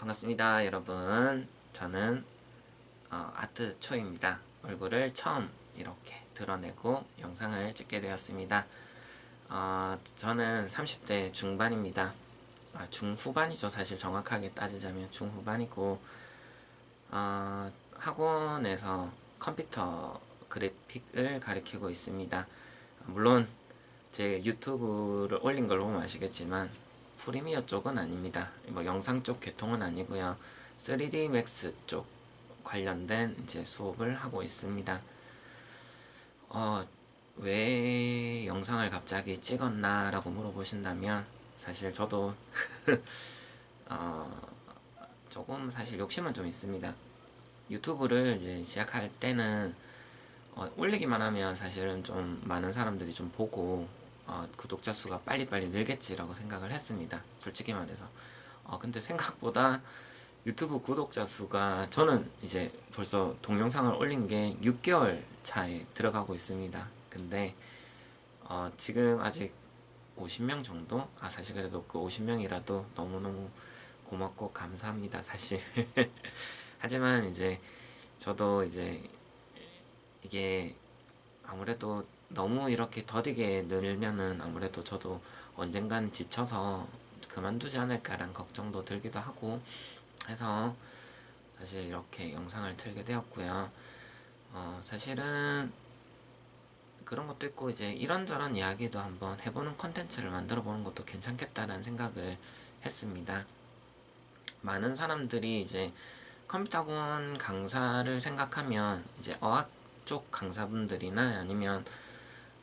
반갑습니다, 여러분. 저는 아트초입니다. 얼굴을 처음 이렇게 드러내고 영상을 찍게 되었습니다. 저는 30대 중반입니다. 중후반이죠. 사실 정확하게 따지자면 중후반이고, 학원에서 컴퓨터 그래픽을 가르치고 있습니다. 물론 제 유튜브를 올린 걸 보면 아시겠지만 프리미어 쪽은 아닙니다. 뭐 영상 쪽 계통은 아니고요. 3D 맥스 쪽 관련된 이제 수업을 하고 있습니다. 왜 영상을 갑자기 찍었나라고 물어보신다면 사실 저도 조금 사실 욕심은 좀 있습니다. 유튜브를 이제 시작할 때는 올리기만 하면 사실은 좀 많은 사람들이 좀 보고 구독자 수가 빨리빨리 늘겠지라고 생각을 했습니다. 솔직히 말해서. 근데 생각보다 유튜브 구독자 수가 저는 이제 벌써 동영상을 올린 게 6개월 차에 들어가고 있습니다. 근데 지금 아직 50명 정도? 사실 그래도 그 50명이라도 너무너무 고맙고 감사합니다, 사실. 하지만 이제 저도 이제 이게 아무래도 너무 이렇게 더디게 늘면은 아무래도 저도 언젠간 지쳐서 그만두지 않을까란 걱정도 들기도 하고 해서 사실 이렇게 영상을 틀게 되었고요. 사실은 그런 것도 있고 이제 이런저런 이야기도 한번 해보는 컨텐츠를 만들어 보는 것도 괜찮겠다라는 생각을 했습니다. 많은 사람들이 이제 컴퓨터 학원 강사를 생각하면 이제 어학 쪽 강사분들이나 아니면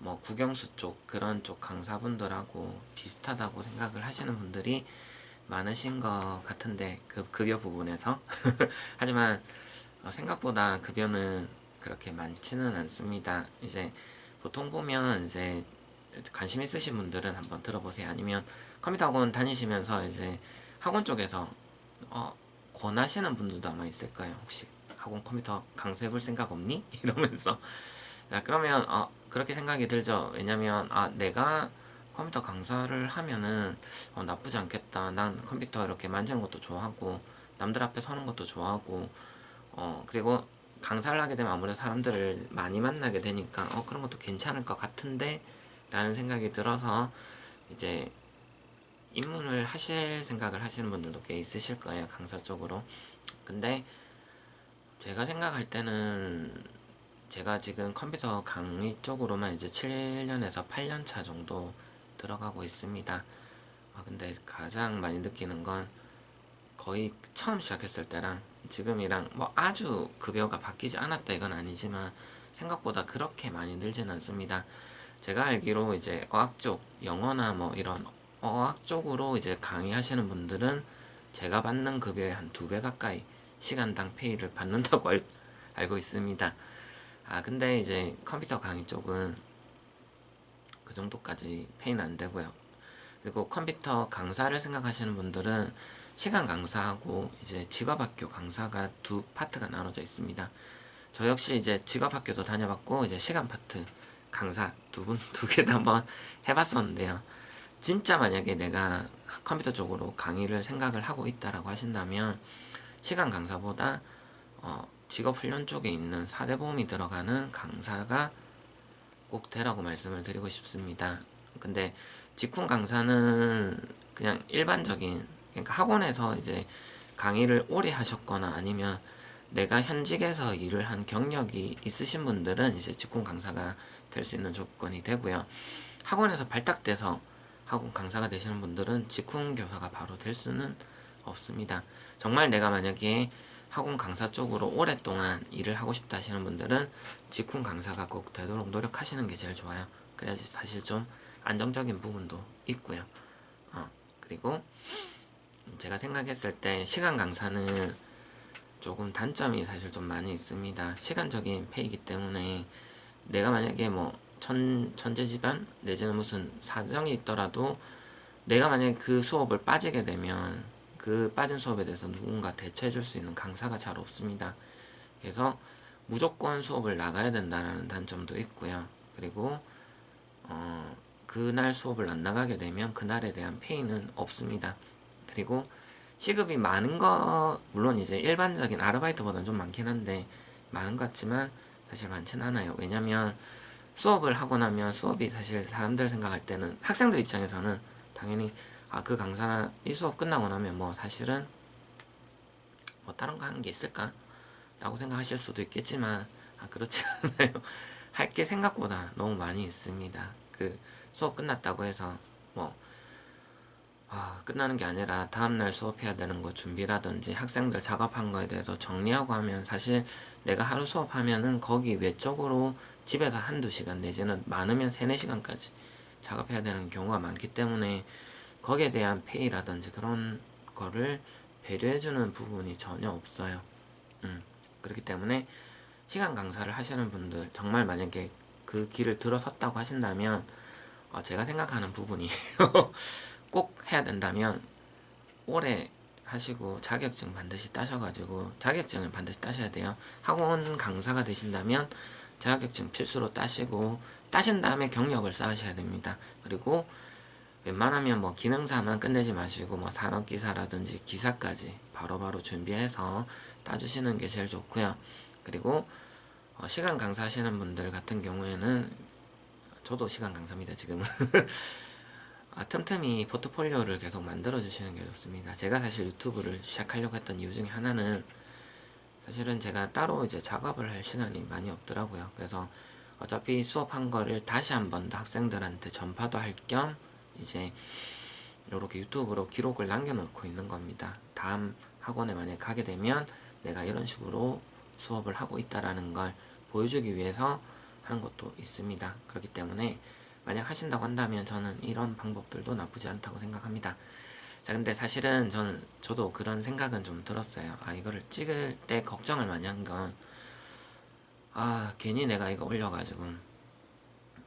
뭐 국영수 쪽 그런 쪽 강사분들하고 비슷하다고 생각을 하시는 분들이 많으신 것 같은데 그 급여 부분에서 하지만 생각보다 급여는 그렇게 많지는 않습니다. 이제 보통 보면 이제 관심 있으신 분들은 한번 들어보세요. 아니면 컴퓨터 학원 다니시면서 이제 학원 쪽에서 권하시는 분들도 아마 있을 거예요. 혹시 학원 컴퓨터 강사해볼 생각 없니? 이러면서 그러면 그렇게 생각이 들죠. 왜냐면 내가 컴퓨터 강사를 하면은 나쁘지 않겠다. 난 컴퓨터 이렇게 만지는 것도 좋아하고 남들 앞에 서는 것도 좋아하고 그리고 강사를 하게 되면 아무래도 사람들을 많이 만나게 되니까 그런 것도 괜찮을 것 같은데 라는 생각이 들어서 이제 입문을 하실 생각을 하시는 분들도 꽤 있으실 거예요, 강사 쪽으로. 근데 제가 생각할 때는 제가 지금 컴퓨터 강의 쪽으로만 이제 7년에서 8년 차 정도 들어가고 있습니다. 근데 가장 많이 느끼는 건 거의 처음 시작했을 때랑 지금이랑 뭐 아주 급여가 바뀌지 않았다 이건 아니지만 생각보다 그렇게 많이 늘진 않습니다. 제가 알기로 이제 어학 쪽, 영어나 뭐 이런 어학 쪽으로 이제 강의하시는 분들은 제가 받는 급여의 한 2배 가까이 시간당 페이를 받는다고 알고 있습니다. 근데 이제 컴퓨터 강의 쪽은 그 정도까지 페이는 안 되고요. 그리고 컴퓨터 강사를 생각하시는 분들은 시간 강사하고 이제 직업학교 강사가 두 파트가 나눠져 있습니다. 저 역시 이제 직업학교도 다녀봤고 이제 시간 파트 강사 두 개 다 한번 해봤었는데요. 진짜 만약에 내가 컴퓨터 쪽으로 강의를 생각을 하고 있다라고 하신다면 시간 강사보다 직업훈련 쪽에 있는 사대보험이 들어가는 강사가 꼭 되라고 말씀을 드리고 싶습니다. 근데 직훈 강사는 그냥 일반적인, 그러니까 학원에서 이제 강의를 오래 하셨거나 아니면 내가 현직에서 일을 한 경력이 있으신 분들은 이제 직군 강사가 될 수 있는 조건이 되고요. 학원에서 발탁돼서 학원 강사가 되시는 분들은 직군 교사가 바로 될 수는 없습니다. 정말 내가 만약에 학원 강사 쪽으로 오랫동안 일을 하고 싶다 하시는 분들은 직군 강사가 꼭 되도록 노력하시는 게 제일 좋아요. 그래야지 사실 좀 안정적인 부분도 있고요. 그리고 제가 생각했을 때 시간 강사는 조금 단점이 사실 좀 많이 있습니다. 시간적인 페이기 때문에 내가 만약에 뭐 천재지변 내지는 무슨 사정이 있더라도 내가 만약에 그 수업을 빠지게 되면 그 빠진 수업에 대해서 누군가 대처해 줄 수 있는 강사가 잘 없습니다. 그래서 무조건 수업을 나가야 된다는 단점도 있고요. 그리고 그날 수업을 안 나가게 되면 그날에 대한 페이는 없습니다. 그리고 시급이 많은 거 물론 이제 일반적인 아르바이트보다는 좀 많긴 한데 많은 것 같지만 사실 많진 않아요. 왜냐면 수업을 하고 나면 수업이 사실 사람들 생각할 때는 학생들 입장에서는 당연히 아 그 강사 이 수업 끝나고 나면 뭐 사실은 뭐 다른 거 하는 게 있을까? 라고 생각하실 수도 있겠지만 아 그렇지 않아요. 할 게 생각보다 너무 많이 있습니다. 그 수업 끝났다고 해서 뭐 끝나는 게 아니라 다음날 수업해야 되는 거 준비라든지 학생들 작업한 거에 대해서 정리하고 하면 사실 내가 하루 수업하면은 거기 외적으로 집에서 한두 시간 내지는 많으면 세네 시간까지 작업해야 되는 경우가 많기 때문에 거기에 대한 페이라든지 그런 거를 배려해주는 부분이 전혀 없어요. 그렇기 때문에 시간 강사를 하시는 분들 정말 만약에 그 길을 들어섰다고 하신다면 제가 생각하는 부분이 꼭 해야 된다면 오래 하시고 자격증 반드시 따셔가지고 자격증을 반드시 따셔야 돼요. 학원 강사가 되신다면 자격증 필수로 따시고 따신 다음에 경력을 쌓으셔야 됩니다. 그리고 웬만하면 뭐 기능사만 끝내지 마시고 뭐 산업기사라든지 기사까지 바로바로 준비해서 따주시는 게 제일 좋고요. 그리고 시간 강사 하시는 분들 같은 경우에는 저도 시간 강사입니다 지금은. 틈틈이 포트폴리오를 계속 만들어 주시는 게 좋습니다. 제가 사실 유튜브를 시작하려고 했던 이유 중에 하나는 사실은 제가 따로 이제 작업을 할 시간이 많이 없더라고요. 그래서 어차피 수업한 거를 다시 한 번 더 학생들한테 전파도 할 겸 이제 이렇게 유튜브로 기록을 남겨놓고 있는 겁니다. 다음 학원에 만약 가게 되면 내가 이런 식으로 수업을 하고 있다라는 걸 보여주기 위해서 하는 것도 있습니다. 그렇기 때문에 만약 하신다고 한다면 저는 이런 방법들도 나쁘지 않다고 생각합니다. 자, 근데 사실은 저도 그런 생각은 좀 들었어요. 이거를 찍을 때 걱정을 많이 한 건, 괜히 내가 이거 올려가지고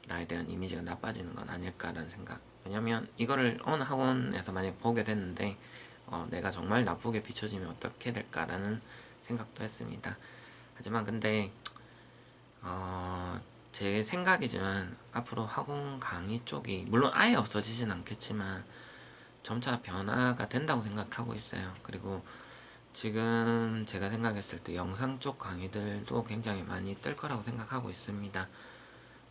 나에 대한 이미지가 나빠지는 건 아닐까라는 생각. 왜냐면 이거를 어느 학원에서 만약 보게 됐는데, 내가 정말 나쁘게 비춰지면 어떻게 될까라는 생각도 했습니다. 하지만 근데, 제 생각이지만 앞으로 학원 강의 쪽이 물론 아예 없어지진 않겠지만 점차 변화가 된다고 생각하고 있어요. 그리고 지금 제가 생각했을 때 영상 쪽 강의들도 굉장히 많이 뜰 거라고 생각하고 있습니다.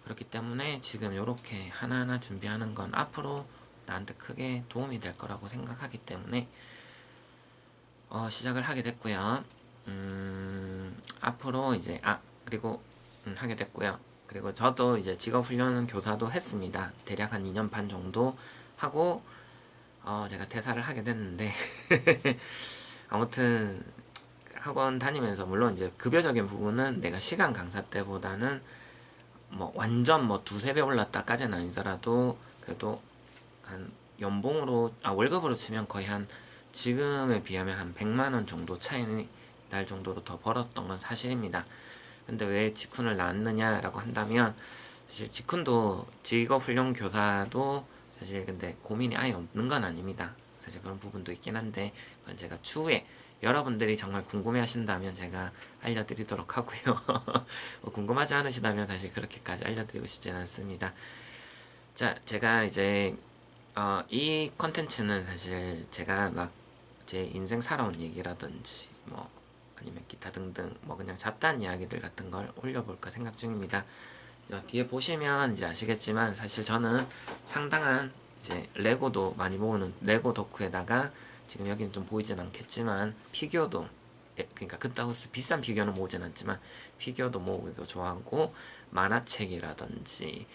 그렇기 때문에 지금 이렇게 하나하나 준비하는 건 앞으로 나한테 크게 도움이 될 거라고 생각하기 때문에 시작을 하게 됐고요. 앞으로 이제 그리고 하게 됐고요. 그리고 저도 이제 직업훈련 교사도 했습니다. 대략 한 2년 반 정도 하고 제가 퇴사를 하게 됐는데 아무튼 학원 다니면서 물론 이제 급여적인 부분은 내가 시간 강사 때보다는 뭐 완전 뭐 두세 배 올랐다까지는 아니더라도 그래도 한 연봉으로 월급으로 치면 거의 한 지금에 비하면 한 100만 원 정도 차이 날 정도로 더 벌었던 건 사실입니다. 근데 왜 직훈을 나왔느냐라고 한다면 사실 직훈도 직업훈련 교사도 사실 근데 고민이 아예 없는 건 아닙니다. 사실 그런 부분도 있긴 한데 그건 제가 추후에 여러분들이 정말 궁금해 하신다면 제가 알려드리도록 하고요. 뭐 궁금하지 않으시다면 사실 그렇게까지 알려드리고 싶진 않습니다. 자, 제가 이제 이 컨텐츠는 사실 제가 막 제 인생 살아온 얘기라든지 뭐 아니면 기타 등등 뭐 그냥 잡다한 이야기들 같은 걸 올려볼까 생각 중입니다. 뒤에 보시면 이제 아시겠지만 사실 저는 상당한 이제 레고도 많이 모으는 레고 덕후에다가 지금 여기는 좀 보이진 않겠지만 피규어도 그러니까 그따구스 비싼 피규어는 모으진 않지만 피규어도 모으기도 좋아하고 만화책이라든지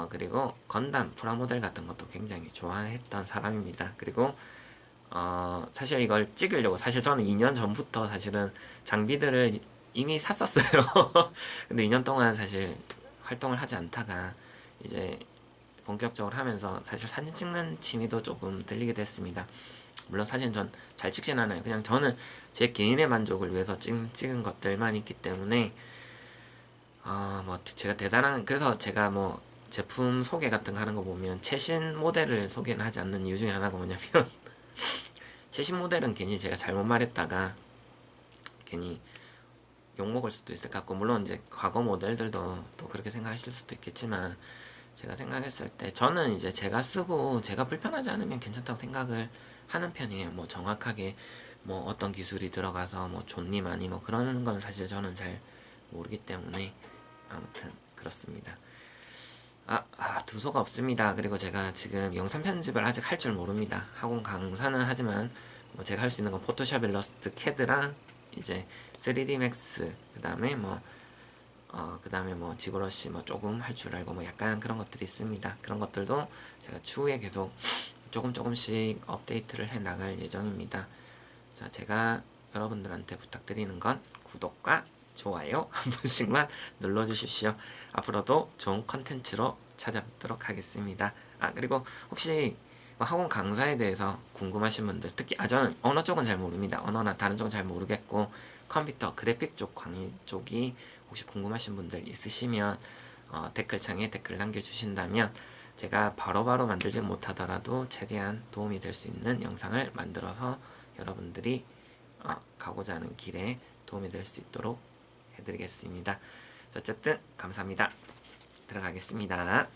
그리고 건담 프라모델 같은 것도 굉장히 좋아했던 사람입니다. 그리고 사실 이걸 찍으려고 사실 저는 2년 전부터 사실은 장비들을 이미 샀었어요. 근데 2년 동안 사실 활동을 하지 않다가 이제 본격적으로 하면서 사실 사진 찍는 취미도 조금 들리게 됐습니다. 물론 사진 전 잘 찍진 않아요. 그냥 저는 제 개인의 만족을 위해서 찍은 것들만 있기 때문에 뭐 제가 대단한 그래서 제가 뭐 제품 소개 같은 거 하는 거 보면 최신 모델을 소개는 하지 않는 이유 중에 하나가 뭐냐면 최신 모델은 괜히 제가 잘못 말했다가 괜히 욕먹을 수도 있을 것 같고 물론 이제 과거 모델들도 또 그렇게 생각하실 수도 있겠지만 제가 생각했을 때 저는 이제 제가 쓰고 제가 불편하지 않으면 괜찮다고 생각을 하는 편이에요. 뭐 정확하게 뭐 어떤 기술이 들어가서 뭐 좋니 많이 뭐 그러는 건 사실 저는 잘 모르기 때문에 아무튼 그렇습니다. 두서가 없습니다. 그리고 제가 지금 영상 편집을 아직 할 줄 모릅니다. 학원 강사는 하지만 뭐 제가 할 수 있는 건 포토샵, 일러스트, 캐드랑 이제 3D 맥스, 그다음에 뭐 지브러시 뭐 조금 할 줄 알고 뭐 약간 그런 것들이 있습니다. 그런 것들도 제가 추후에 계속 조금씩 업데이트를 해 나갈 예정입니다. 자, 제가 여러분들한테 부탁드리는 건 구독과 좋아요 한 번씩만 눌러주십시오. 앞으로도 좋은 컨텐츠로 찾아뵙도록 하겠습니다. 그리고 혹시 학원 강사에 대해서 궁금하신 분들, 특히 저는 언어 쪽은 잘 모릅니다. 언어나 다른 쪽은 잘 모르겠고 컴퓨터 그래픽 쪽 강의 쪽이 혹시 궁금하신 분들 있으시면 댓글창에 댓글 남겨주신다면 제가 바로바로 만들지 못하더라도 최대한 도움이 될 수 있는 영상을 만들어서 여러분들이 가고자 하는 길에 도움이 될 수 있도록 해드리겠습니다. 어쨌든 감사합니다. 들어가겠습니다.